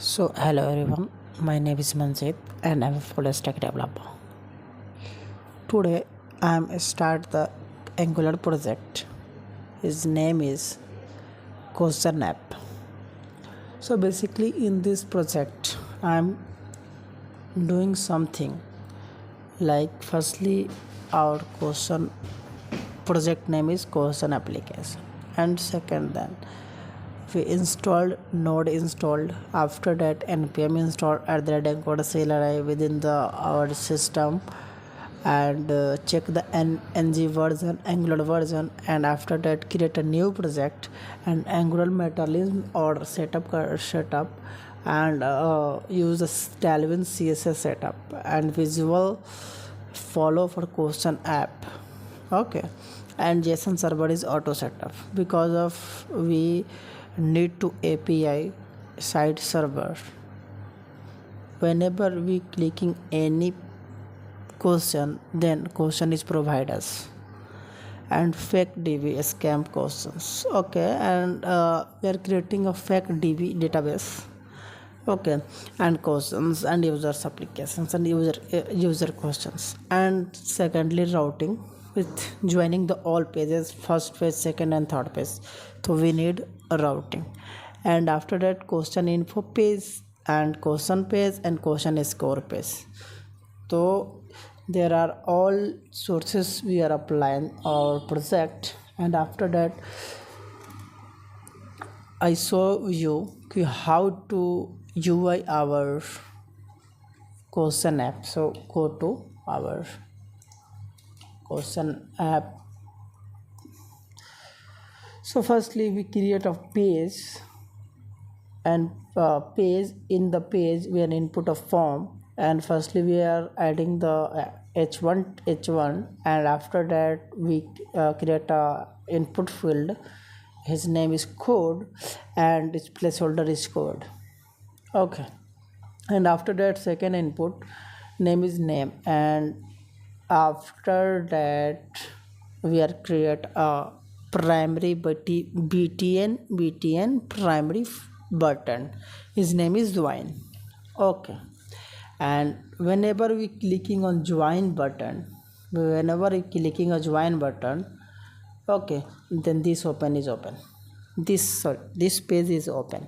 So hello everyone, my name is Manjeet and I'm a full stack developer. Today I'm start the Angular project. His name is Question App. So basically in this project I'm doing something like firstly our question project name is Question Application, and second then we installed after that npm installed at the encode CLI within the our system, and check the ng version, angular version, and after that create a new project and angular mechanism or setup and use the tailwind css setup and visual follow for question app. Okay, and JSON server is auto setup because of we need to API side server. Whenever we clicking any question, then question is provide us, and fake db scam questions. Okay, and we are creating a fake db database. Okay, and questions and users applications and user questions, and secondly routing with joining the all pages, first page, second and third page. So we need a routing, and after that question info page and question page and question score page. So there are all sources we are applying our project, and after that I show you how to UI our question app. So go to our question app. So firstly we create a page, and page in the page we are input a form, and firstly we are adding the h1, and after that we create a input field. His name is code and its placeholder is code. Okay, and after that second input name is name, and after that we are create a primary btn primary button. His name is join. Okay, and whenever we clicking on join button, okay, then this page is open.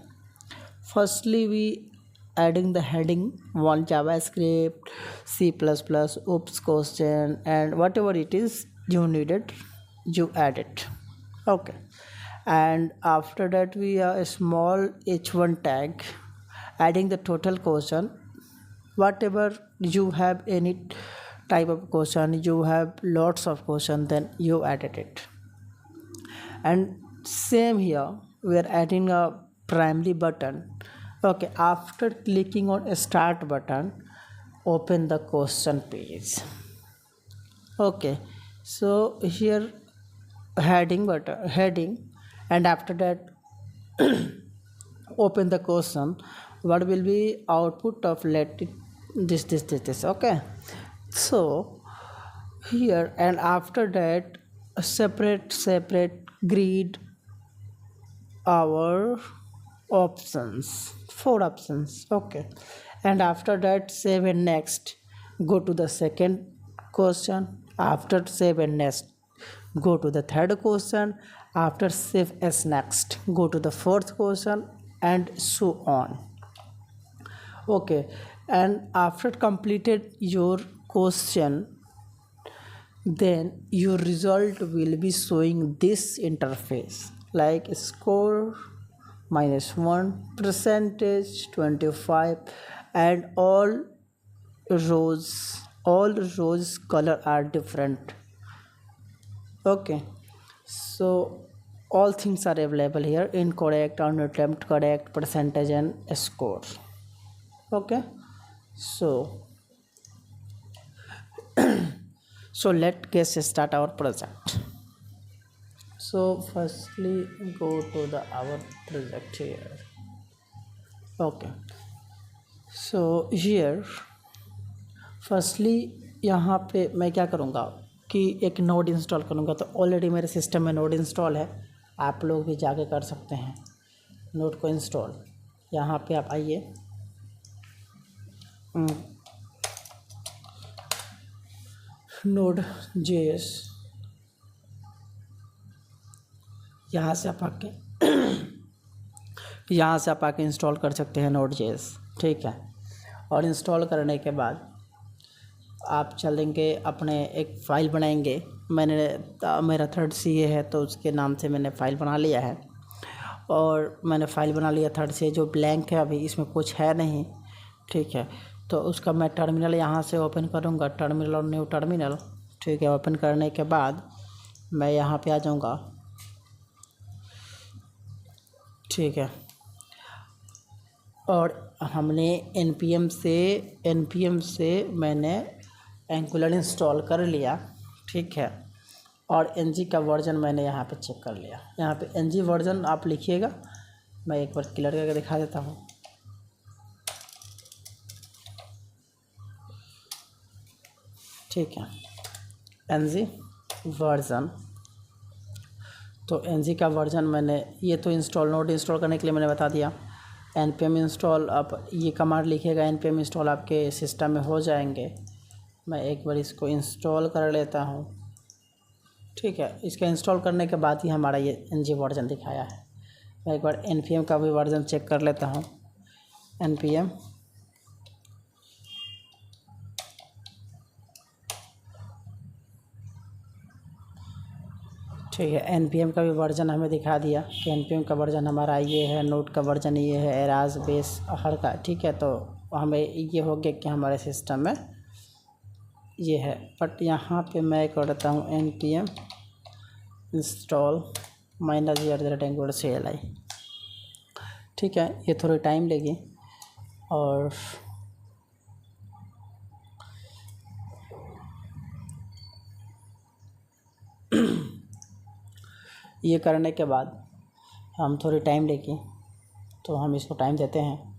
Firstly we adding the heading one javascript, c++, oops question, and whatever it is you needed you add it. Okay, and after that we are a small h1 tag adding the total question. Whatever you have any type of question, you have lots of question, then you added it. And same here we are adding a primary button. Okay, after clicking on a start button open the question page. Okay, so here heading, and after that open the question. What will be output of let it this. Okay, so here, and after that separate grid our options, 4 options. Okay, and after that save and next, go to the second question. After save and next, go to the third question. After save as next, go to the fourth question, and so on. Okay, and after completed your question, then your result will be showing this interface like score -1, percentage 25, and all rows color are different. Okay, so all things are available here: incorrect, unattempt, correct, percentage, and score. Okay, so let's get start our project. So firstly go to the our project here. Okay, so here firstly यहाँ पे मैं क्या करूँगा कि एक node install करूँगा. तो already मेरे सिस्टम में नोड इंस्टॉल है, आप लोग भी जाके कर सकते हैं नोड को इंस्टॉल. यहाँ पे आप आइए, नोड जेएस, यहाँ से आप आके इंस्टॉल कर सकते हैं नोड जेएस, ठीक है। और इंस्टॉल करने के बाद आप चलेंगे, अपने एक फ़ाइल बनाएंगे। मेरा थर्ड सी है तो उसके नाम से मैंने फ़ाइल बना लिया है, और मैंने फ़ाइल बना लिया थर्ड से, जो ब्लैंक है, अभी इसमें कुछ है नहीं, ठीक है। तो उसका मैं टर्मिनल यहाँ से ओपन करूँगा, टर्मिनल और न्यू टर्मिनल, ठीक है। ओपन करने के बाद मैं यहाँ पे आ जाऊँगा, ठीक है। और हमने npm से मैंने एंगुलर इंस्टॉल कर लिया, ठीक है। और ng का वर्जन मैंने यहाँ पे चेक कर लिया। यहाँ पे ng वर्जन आप लिखिएगा, मैं एक बार क्लियर करके दिखा देता हूँ। ठीक है, ng वर्जन, तो ng का वर्जन मैंने, ये तो नोड इंस्टॉल करने के लिए मैंने बता दिया। npm इंस्टॉल, आप ये कमांड लिखिएगा, npm इंस्टॉल आपके सिस्टम में हो जाएंगे। मैं एक बार इसको इंस्टॉल कर लेता हूँ, ठीक है। इसका इंस्टॉल करने के बाद ही हमारा ये ng वर्जन दिखाया है। मैं एक बार npm का भी वर्जन चेक कर लेता हूँ। npm, ठीक है, npm का भी वर्जन हमें दिखा दिया कि npm का वर्जन हमारा ये है, नोड का वर्जन ये है, एराज बेस हर का, ठीक है। तो हमें ये हो गया कि हमारे सिस्टम में ये है। बट यहाँ पे मैं करता हूँ npm इंस्टॉल -, ठीक है। ये थोड़ी टाइम लेगी, और ये करने के बाद हम थोड़ी टाइम लेगी, तो हम इसको टाइम देते हैं।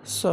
So